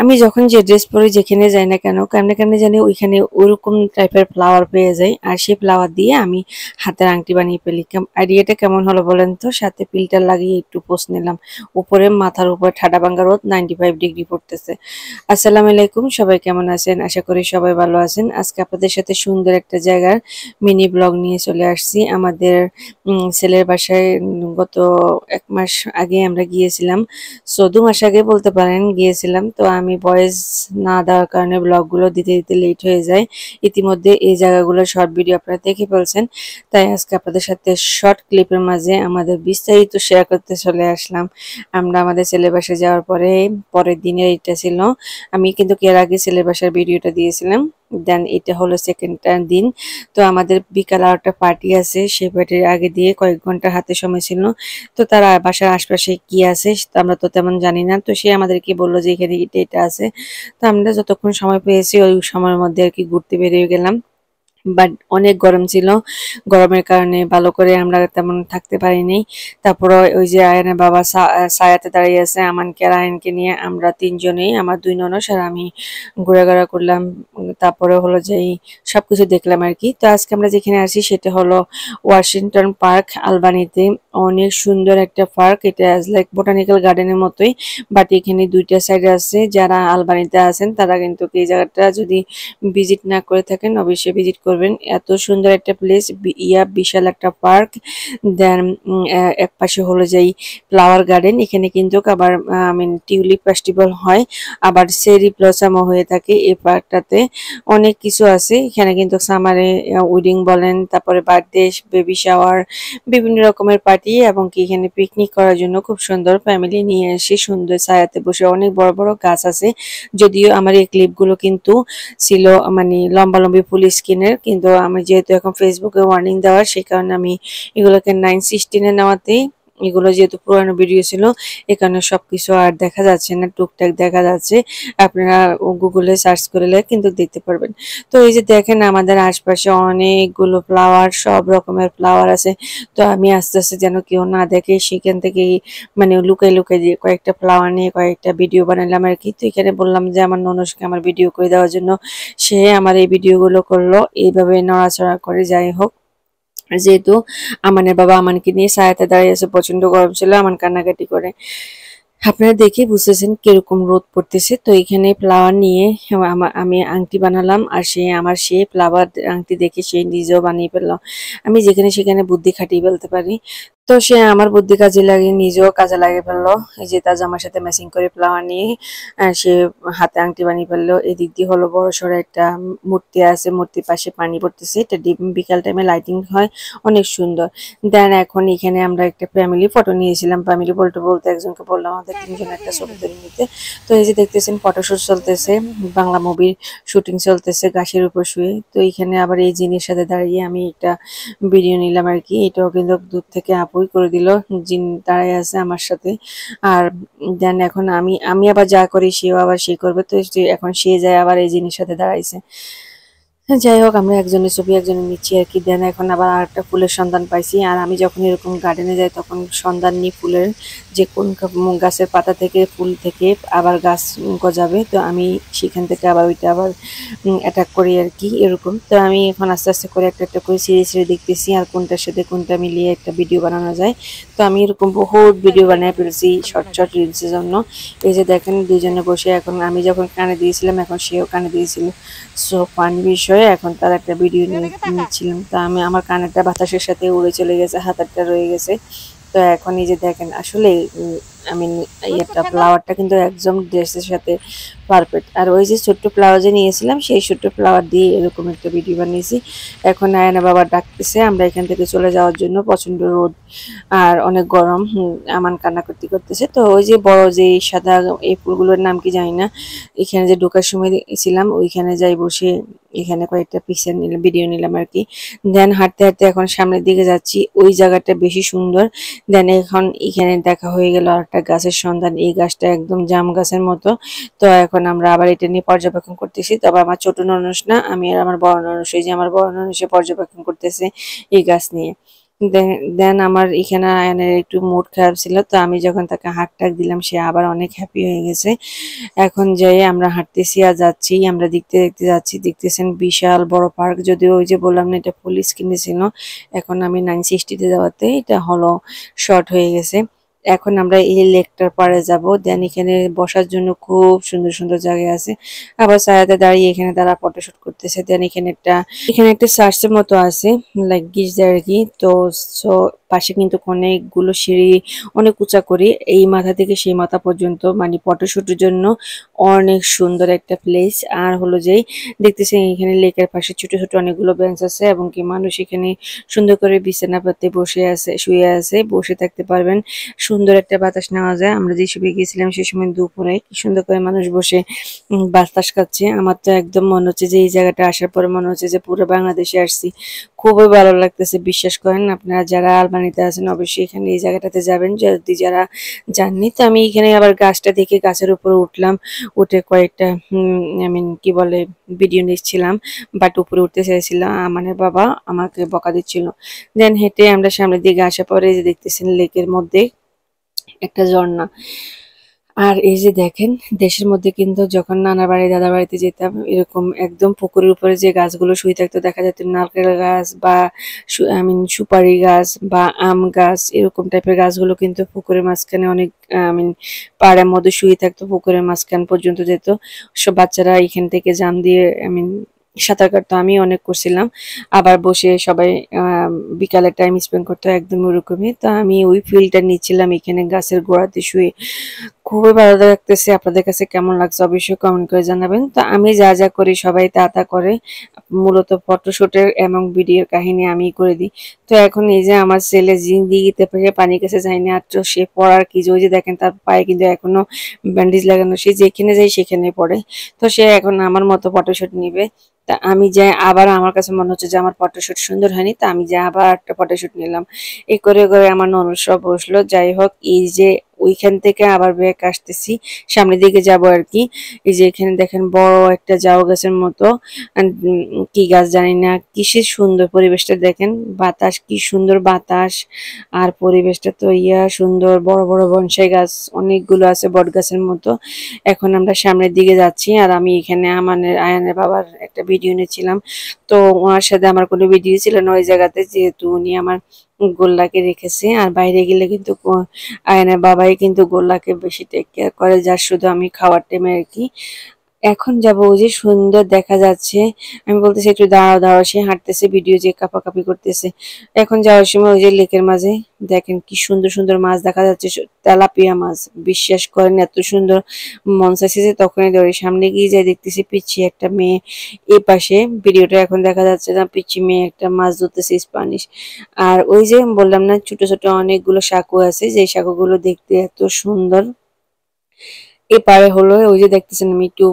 আমি যখন যে ড্রেস পরে যেখানে যাই না কেন কেমনে কেমনে জানি ওইখানে ওরকম টাইপের ফ্লাওয়ার পেয়ে যাই, আর সেই ফ্লাওয়ার দিয়ে আমি হাতের আংটি বানিয়ে ফেলি। আইডিয়াটা কেমন হলো বলেন তো? সাথে ফিল্টার লাগিয়ে একটু পোস্ট নিলাম। উপরে মাথার উপর ঠাডা ভাঙ্গা রোদ, 95 ডিগ্রি পড়তেছে। আসসালামু আলাইকুম, সবাই কেমন আছেন? আশা করি সবাই ভালো আছেন। আজকে আপনাদের সাথে সুন্দর একটা জায়গার মিনি ব্লগ নিয়ে চলে আসছি। আমাদের ছেলের বাসায় গত 1 মাস আগে আমরা গিয়েছিলাম। 2 মাস আগে বলতে পারেন গিয়েছিলাম। তো আমি ভয়েস না দেওয়ার কারণে ব্লগগুলো দিতে দিতে লেট হয়ে যায়। ইতিমধ্যে এই জায়গাগুলোর শর্ট ভিডিও আপনারা দেখে ফেলছেন, তাই আজকে আপনাদের সাথে শর্ট ক্লিপের মাঝে আমাদের বিস্তারিত শেয়ার করতে চলে আসলাম। আমরা আমাদের ছেলের বাসায় যাওয়ার পরে পরের দিনের এটা ছিল। আমি কিন্তু এর আগে ছেলের বাসার ভিডিওটা দিয়েছিলাম, দেন এটা হলো সেকেন্ড দিন। তো আমাদের বিকাল 8টা পার্টি আছে, সেই পার্টির আগে দিয়ে কয়েক ঘন্টা হাতে সময় ছিল। তো তারা বাসার আশপাশে কি আছে তা আমরা তো তেমন জানি না। তো সে আমাদেরকে বললো যে এখানে এটা এটা আছে। তো আমরা যতক্ষণ সময় পেয়েছি ওই সময়ের মধ্যে আর কি ঘুরতে বেরিয়ে গেলাম। বাট অনেক গরম ছিল, গরমের কারণে ভালো করে আমরা তেমন থাকতে পারিনি। তারপরে ওই যে আয়ানের বাবা সায়াতে দাঁড়িয়ে আছে আমানকে আর আয়নকে নিয়ে, আমরা তিনজনেই, আমার 2 ননদ আর আমি ঘোরাঘোরা করলাম। তারপরে হলো যে এই সবকিছু দেখলাম আর কি। তো আজকে আমরা যেখানে আছি সেটা হলো ওয়াশিংটন পার্ক, আলবানিতে। অনেক সুন্দর একটা পার্ক, এটা লাইক বোটানিক্যাল গার্ডেনের মতোই, বাট এখানে দুইটা সাইড আছে। যারা আলবানিতে আছেন তারা কিন্তু এই জায়গাটা যদি ভিজিট না করে থাকেন অবশ্যই ভিজিট করবেন। এত সুন্দর একটা প্লেস, বিশাল একটা পার্ক। দেন এক পাশে হলো যে ফ্লাওয়ার গার্ডেন, এখানে কিন্তু আবার টিউলিপ ফেস্টিভ্যাল হয়, আবার চেরি ব্লসমও হয়ে থাকে এই পার্কটাতে। অনেক কিছু আছে এখানে কিন্তু সামারে ওয়েডিং বলেন, তারপরে বার্থডে, বেবি শাওয়ার, বিভিন্ন রকমের পার্টি, এবং কি এখানে পিকনিক করার জন্য খুব সুন্দর ফ্যামিলি নিয়ে এসে সুন্দর ছায়াতে বসে। অনেক বড় বড় গাছ আছে, যদিও আমার এই ক্লিপগুলো কিন্তু ছিল মানে লম্বালম্বি ফুল স্ক্রিনের, কিন্তু আমি যেহেতু এখন ফেসবুকে ওয়ার্নিং দেওয়ার, সেই কারণে আমি এগুলোকে 9:16 নেওয়াতেই, এগুলো যেহেতু পুরানো ভিডিও ছিল এ কারণে সবকিছু আর দেখা যাচ্ছে না, টুকটাক দেখা যাচ্ছে। আপনারা গুগলে সার্চ করলে কিন্তু দেখতে পারবেন। তো এই যে দেখেন আমাদের আশপাশে অনেকগুলো ফ্লাওয়ার, সব রকমের ফ্লাওয়ার আছে। তো আমি আস্তে আস্তে যেন কেউ না দেখে সেখান থেকে মানে লুকাই লুকাই দিয়ে কয়েকটা ফ্লাওয়ার নিয়ে কয়েকটা ভিডিও বানালাম আর কি। তো এখানে বললাম যে আমার ননসকে আমার ভিডিও করে দেওয়ার জন্য, সে আমার এই ভিডিওগুলো করলো, এইভাবে নড়াচড়া করে। যাই হোক, যেহেতু আমানের বাবা আমানকে নিয়ে ছায়াতে দাঁড়িয়ে আছে, প্রচন্ড গরম ছিল, আমান কান্নাকাটি করে। আপনারা দেখে বুঝতেছেন কিরকম রোদ পড়তেছে। তো এখানে ফ্লাওয়ার নিয়ে আমি আংটি বানালাম, আর সে ফ্লাওয়ার আংটি দেখে সে নিজেও বানিয়ে ফেললো। আমি যেখানে সেখানে বুদ্ধি খাটিয়ে ফেলতে পারি, তো সে আমার বুদ্ধি কাজে লাগিয়ে নিজেও কাজে লাগিয়ে ফেললো। এই যে তার জামার সাথে ম্যাচিং করে ফ্লাওয়ার নিয়ে সে হাতে আংটি বানিয়ে ফেললো। এদিক দিয়ে হলো বড় সড়ো একটা মূর্তি আছে, মূর্তির পাশে পানি পড়তেছে, এটা বিকাল টাইমে লাইটিং হয়, অনেক সুন্দর। দেন এখন এখানে আমরা একটা ফ্যামিলি ফটো নিয়েছিলাম, ফ্যামিলি বলতে বলতে একজনকে বললাম আমাদের তিনজন একটা ছবি তুলে নিতে। তো এই যে দেখতেছেন ফটোশুট চলতেছে, বাংলা মুভির শুটিং চলতেছে গাছের উপর শুয়ে। তো এখানে আবার এই জিনের সাথে দাঁড়িয়ে আমি একটা ভিডিও নিলাম আর কি। এটাও কিন্তু দূর থেকে আপুই করে দিল, জিন দাঁড়ায় আছে আমার সাথে। আর দেন এখন আমি আবার যা করি সেও আবার সে করবে, তো এখন সে যায় আবার এই জিনিস সাথে দাঁড়াইছে। যাই হোক, আমরা একজনের ছবি একজনের নিচ্ছি আর কি। দেন এখন আবার আরেকটা ফুলের সন্ধান পাইছি, আর আমি যখন এরকম গার্ডেনে যাই তখন সন্ধান নিই ফুলের, যে কোন গাছের পাতা থেকে ফুল থেকে আবার গাছ গজাবে। তো আমি সেখান থেকে আবার ওইটা আবার অ্যাটাক করি আর কি, এরকম। তো আমি এখন আস্তে আস্তে করে একটা একটা করে সিঁড়ে সিঁড়ে দেখতেছি আর কোনটার সাথে কোনটা মিলিয়ে একটা ভিডিও বানানো যায়। তো আমি এরকম বহুত ভিডিও বানিয়ে ফেলছি শর্ট শর্ট রিলসের জন্য। এই যে দেখেন দুজনে বসে, এখন আমি যখন কানে দিয়েছিলাম এখন সেও কানে দিয়েছিল। সো ফান বিষয়ে এখন তার একটা ভিডিও নিচ্ছিলাম। তো আমার কানেরটা বাতাসের সাথে উড়ে চলে গেছে, হাতারটা রয়ে গেছে। তো এখন এই যে দেখেন আসলে আমি ইয়েটা ফ্লাওয়ারটা কিন্তু একদম ড্রেসের সাথে পারফেক্ট। আর ওই যে ছোট্ট ফ্লাওয়ার যে নিয়েছিলাম সেই ছোট্ট ফ্লাওয়ার দিয়ে এরকম একটা ভিডিও বানিয়েছি। এখন আয়না বাবা ডাকতেছে আমরা এখান থেকে চলে যাওয়ার জন্য, প্রচন্ড রোদ আর অনেক গরম। আমান কান্নাকাটি করতেছে। তো ওই যে বড় যে সাদা এই ফুলগুলোর নাম কি জানি না, এখানে যে ঢোকার সময় ছিলাম ওইখানে যাই বসে এখানে কয়েকটা পিকচার নিলাম, ভিডিও নিলাম আর কি। দেন হাঁটতে হাঁটতে এখন সামনের দিকে যাচ্ছি, ওই জায়গাটা বেশি সুন্দর। দেন এখন এখানে দেখা হয়ে গেল আরেকটা গাছের সন্ধান, এই গাছটা একদম জাম গাছের মতো। তো এখন আমরা আবার এটা নিয়ে পর্যবেক্ষণ করতেছি। তবে আমার ছোট ননস না, আমি আর আমার বড় ননস, এই যে আমার বড় ননসে পর্যবেক্ষণ করতেছে এই গাছ নিয়ে। দেন আমার এখানে আয়ানের একটু মুড খারাপ ছিল, তো আমি যখন তাকে হাঁক টাক দিলাম সে আবার অনেক হ্যাপি হয়ে গেছে। এখন যাই আমরা হাঁটতেছি আর যাচ্ছি, আমরা দেখতে দেখতে যাচ্ছি। দেখতেছেন বিশাল বড় পার্ক, যদিও ওই যে বললাম না এটা পুলিশ কিনেছিল, এখন আমি 960-তে যাওয়াতে এটা হলো শর্ট হয়ে গেছে। এখন আমরা এই লেকটার পাড়ে যাব। দেন এখানে বসার জন্য খুব সুন্দর সুন্দর জায়গা আছে। আবার ছায়াতে দাঁড়িয়ে এখানে তারা ফটোশুট করতেছে। দেন এখানে একটা চার্চের মতো আছে, লাইক গির্জা আর কি। তো সো পাশে কিন্তু অনেকগুলো সিঁড়ি, অনেক উঁচা করে এই মাথা থেকে সেই মাথা পর্যন্ত, মানে ফটোশুটের জন্য অনেক সুন্দর একটা প্লেস। আর হলো যেই দেখতেছি এখানে লেকের পাশে ছোট ছোট অনেকগুলো বেঞ্চ আছে, এবং কি মানুষ এখানে সুন্দর করে বিছানা পাতে বসে আছে, শুয়ে আছে, বসে থাকতে পারবেন। সুন্দর একটা বাতাস নেওয়া যায়। আমরা যে সময় গিয়েছিলাম সে সময় দুপুরে কি সুন্দর করে মানুষ বসে বাতাস খাচ্ছে। আমার তো একদম মনে হচ্ছে যে এই জায়গাটা আসার পরে মনে হচ্ছে যে পুরো বাংলাদেশে আসছি। খুবই ভালো লাগতেছে, বিশ্বাস করেন। আপনারা যারা আলবানিতে আছেন অবশ্যই এখানে এই জায়গাটাতে যাবেন, যদি যারা যাননি। তো আমি এখানে আবার গাছটা দেখে গাছের উপরে উঠলাম, উঠে কয়েকটা কি বলে ভিডিও নিচ্ছিলাম, বাট উপরে উঠতে চাইছিলাম, মানে বাবা আমাকে বকা দিচ্ছিল। দেন হেঁটে আমরা সামনের দিকে আসা পরে যে দেখতেছেন লেকের মধ্যে একটা ঝর্ণা। আর এই যে দেখেন, দেশের মধ্যে কিন্তু যখন নানা বাড়ি দাদা বাড়িতে যেতাম, এরকম একদম পুকুরের উপরে যে গাছগুলো শুয়ে থাকতো দেখা যেত, নারকেল গাছ বা সুপারি গাছ বা আম গাছ, এরকম টাইপের গাছগুলো কিন্তু পুকুরের মাঝখানে অনেক আই মিন পাড়ের মধ্যে শুয়ে থাকতো, পুকুরের মাঝখান পর্যন্ত যেত। সব বাচ্চারা এখান থেকে জাম দিয়ে সাঁতার কাটতো, আমি অনেক করছিলাম। আবার বসে সবাই আহ বিকালে টাইম স্পেন্ড করতো, একদম ওরকমই। তো আমি ওই ফিলটা নিচ্ছিলাম এখানে গাছের গোড়াতে শুয়ে। খুবই ভালো লাগতেছে। আপনাদের কাছে কেমন লাগছে অবশ্যই কমেন্ট করে জানাবেন। তো আমি যা যা করি সবাই তা তা করে, মূলত ফটোশুটের এবং ভিডিওর কাহিনী আমি করে দিই। তো এখন এই যে আমার ছেলে জিন্দিগিতে পানির কাছে যায়নি, আর তো সে পড়ার কি যে, ওই যে দেখেন তার পায়ে কিন্তু এখনো ব্যান্ডেজ লাগানো, সে যেখানে যায় সেখানে পড়ে। তো সে এখন আমার মতো ফটোশুট নিবে। তা আমি যাই, আবার আমার কাছে মনে হচ্ছে যে আমার ফটোশুট সুন্দর হয়নি, তা আমি যাই আবার একটা ফটোশুট নিলাম। এই করে করে আমার ননদ সব বসলো। যাই হোক, এই যে ওইখান থেকে আবার ব্যাক আসতেছি, সামনের দিকে যাব আর কি। এই যে এখানে দেখেন বড় একটা জাউ গাছের মতো, কি গাছ জানি না, কিসের সুন্দর পরিবেশটা দেখেন। বাতাস, কি সুন্দর বাতাস। আর পরিবেশটা তো সুন্দর, বড় বড় বনসাই গাছ অনেকগুলো আছে বট গাছের মতো। এখন আমরা সামনের দিকে যাচ্ছি, আর আমি এখানে আয়ানের বাবার একটা ভিডিও নিয়েছিলাম। তো ওনার সাথে আমার কোনো ভিডিও ছিল না ওই জায়গাতে, যেহেতু উনি আমার গোল্লাকে রেখেছে। আর বাইরে গেলে কিন্তু আয়নের বাবাই কিন্তু গোল্লাকে বেশি টেক কেয়ার করে, যার শুধু আমি খাওয়ার টাইমে আর কি। এখন যাব, ওই যে সুন্দর দেখা যাচ্ছে। আমি বলতেছি একটু দাঁড়াও দাঁড়াও, সে হাঁটতেছে, ভিডিও যে কাপাকাপি করতেছে। এখন যাওয়ার সময় ওই যে লেকের মাঝে দেখেন কি সুন্দর সুন্দর মাছ দেখা যাচ্ছে, তেলাপিয়া মাছ। বিশ্বাস করেন এত সুন্দর মন চাইছে যে তখনই ধরে। সামনে গিয়ে যাই দেখতেছি পিচ্ছি একটা মেয়ে, এ পাশে ভিডিওটা এখন দেখা যাচ্ছে না, পিচ্ছি মেয়ে একটা মাছ ধরতেছে স্প্যানিশ। আর ওই যে বললাম না ছোট ছোট অনেকগুলো সাঁকো আছে, যে সাঁকোগুলো দেখতে এত সুন্দর। এপারে হলো ওই যে দেখতেছেন, আমি একটু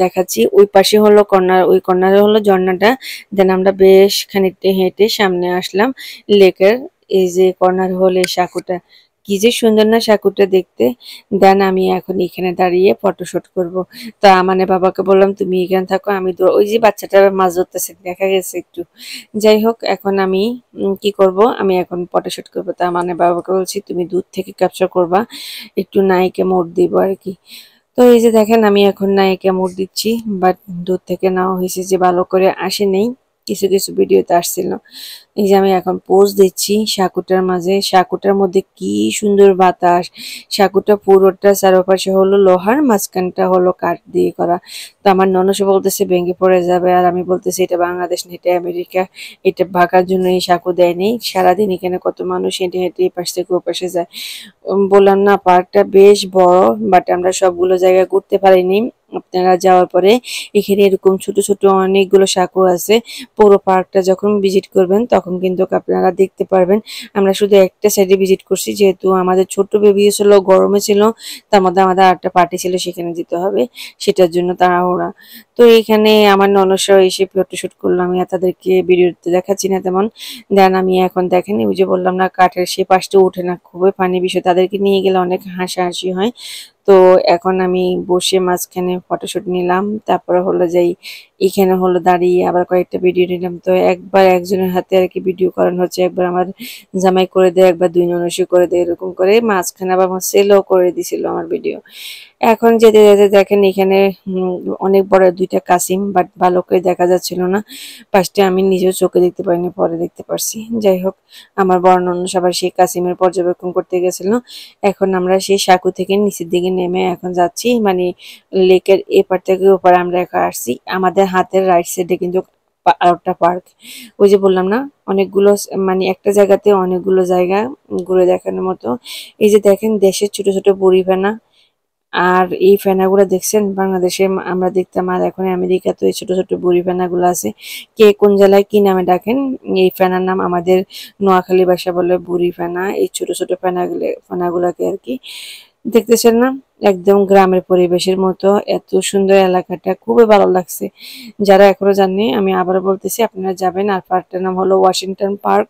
দেখাচ্ছি, ওই পাশে হলো কর্নার, ওই কর্নারে হলো ঝর্ণাটা। দেন আমরা বেশ খানিকটা হেঁটে সামনে আসলাম লেকের। এই যে কর্নার হলে সাঁকুটা, কি যে সুন্দর না সাঁকুটা দেখতে। দেন আমি এখন এখানে দাঁড়িয়ে ফটোশুট করব। তা মানে বাবাকে বললাম তুমি এখানে থাকো, আমি ওই যে বাচ্চাটা মাছ ধরতেছে দেখা গেছে একটু। যাই হোক, এখন আমি কি করব, আমি এখন ফটোশুট করবো। তা মানে বাবাকে বলছি তুমি দূর থেকে ক্যাপচার করবা, একটু নায়িকা মোড় দিব আর কি। তো এই যে দেখেন আমি এখন নায়িকা মোড় দিচ্ছি, বাট দূর থেকে নেওয়া হয়েছে যে ভালো করে আসে নেই, কিছু কিছু ভিডিওতে আসছিল। এই যে আমি এখন পোজ দিচ্ছি সাঁকুটার মাঝে, সাঁকুটার মধ্যে কি সুন্দর বাতাস। সাঁকুটা পুরোটা চারপাশে হলো লোহার, মাঝখানটা হলো কাঠ দিয়ে করা। তো আমার ননদ বলতেছে ভেঙে পড়ে যাবে, আর আমি বলতেছি এটা বাংলাদেশ না, এটা আমেরিকা, এটা ভাগার জন্য এই সাঁকো দেয়নি। সারাদিন এখানে কত মানুষ হেঁটে হেঁটে এই পাশ থেকে ও পাশে যায়। বললাম না পার্কটা বেশ বড়, বাট আমরা সবগুলো জায়গায় ঘুরতে পারিনি। আপনারা যাওয়ার পরে এখানে এরকম ছোট ছোট অনেকগুলো সাঁকো আছে। পুরো পার্কটা যখন ভিজিট করবেন তখন কিন্তু আপনারা দেখতে পারবেন। আমরা শুধু একটা সাইডে ভিজিট করছি, যেহেতু আমাদের ছোট্ট বেবি ছিল, গরমে ছিল, তার মধ্যে আমাদের আরেকটা পার্টি ছিল, সেখানে যেতে হবে, সেটার জন্য তাড়াহুড়া। তো এখানে আমার ননদরাও এসে ফটোশুট করলাম, আমি আর তাদেরকে ভিডিওতে দেখাচ্ছি না তেমন। দেন আমি এখন দেখেন ওই যে বললাম না কাঠের সে পাশটা উঠে না, খুবই ফানি বিষয়, তাদেরকে নিয়ে গেলে অনেক হাসাহাসি হয়। তো এখন আমি বসে মাঝখানে ফটোশুট নিলাম, তারপরে হলো যাই এখানে হলো দাঁড়িয়ে আবার কয়েকটা ভিডিও নিলাম। তো একবার একজনের হাতে আর কি ভিডিও করানো হচ্ছে, একবার আমার জামাই করে দেয়, একবার দুই ননসী করে দেয়, এরকম করে মাঝখানে আবার আমার ছেলেও করে দিছিল আমার ভিডিও। এখন যেতে যেতে দেখেন এখানে অনেক বড় দুইটা কাসিম, বাট ভালো করে দেখা যাচ্ছিল না। ফার্স্টে আমি নিজেও চোখে দেখতে পারিনি, পরে দেখতে পারছি। যাই হোক, আমার বড় ননদ সবার সেই কাসিমের পর্যবেক্ষণ করতে গেছিল। এখন আমরা সেই সাঁকো থেকে নিচের দিকে নেমে এখন যাচ্ছি, মানে লেকের এপার থেকে ওপার আমরা এখন আসছি। আমাদের হাতের রাইট সাইডে কিন্তু আরেকটা পার্ক। ওই যে বললাম না, অনেকগুলো মানে একটা জায়গাতে অনেকগুলো জায়গা ঘুরে দেখানোর মতো। এই যে দেখেন দেশের ছোট ছোট বড়ি ফেনা, আর এই ফেনাগুলো দেখছেন বাংলাদেশে আমরা দেখতাম, আর এখন আমেরিকা তো এই ছোট ছোট বুড়ি ফেনাগুলো আছে। কে কোন জেলায় কি নামে ডাকেন, এই ফেনার নাম আমাদের নোয়াখালী ভাষা বলে বুড়ি ফেনা। এই ছোট ছোট ফেনাগুলোকে আর কি দেখতেছেন না, একদম গ্রামের পরিবেশের মতো, এত সুন্দর এলাকাটা, খুবই ভালো লাগছে। যারা এখনো যাননি আমি আবারও বলতেছি আপনারা যাবেন। আর পার্কটার নাম হলো ওয়াশিংটন পার্ক,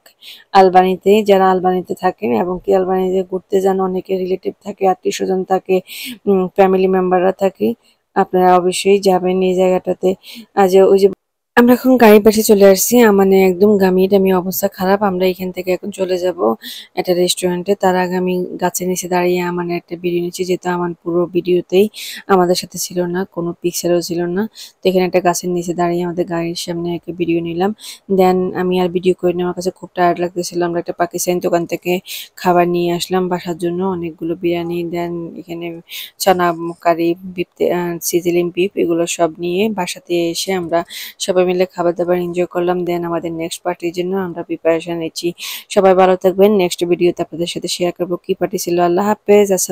আলবানিতে। যারা আলবানিতে থাকেন এবং কি আলবানিতে ঘুরতে যান, অনেকে রিলেটিভ থাকে, আত্মীয় স্বজন থাকে, ফ্যামিলি মেম্বাররা থাকে, আপনারা অবশ্যই যাবেন এই জায়গাটাতে। আজ ওই যে আমরা এখন গাড়ির পাশে চলে আসছি, মানে একদম গামি টামি অবস্থা খারাপ। আমরা এখান থেকে এখন চলে যাব একটা রেস্টুরেন্টে। তার আগে আমি গাছের নিচে দাঁড়িয়ে আমার একটা ভিডিও নিচ্ছি, যেহেতু আমার পুরো ভিডিওতেই আমাদের সাথে ছিল না, কোনো পিকচারও ছিল না। তো এখানে একটা গাছের নিচে দাঁড়িয়ে আমাদের গাড়ির সামনে একটা ভিডিও নিলাম। দেন আমি আর ভিডিও করিনি, আমার কাছে খুব টায়ার্ড লাগতেছিল। আমরা একটা পাকিস্তানি দোকান থেকে খাবার নিয়ে আসলাম বাসার জন্য, অনেকগুলো বিরিয়ানি, দেন এখানে চানা কারি, বিফ, সিজিলিং বিফ, এগুলো সব নিয়ে বাসাতে এসে আমরা সবাই মিলে খাবার দাবার এনজয় করলাম। দেন আমাদের নেক্সট পার্টির জন্য আমরা প্রিপারেশন নিচ্ছি। সবাই ভালো থাকবেন, নেক্সট ভিডিওতে আপনাদের সাথে শেয়ার করবো কি পার্টি ছিল। আল্লাহ হাফেজ, আসসালাম।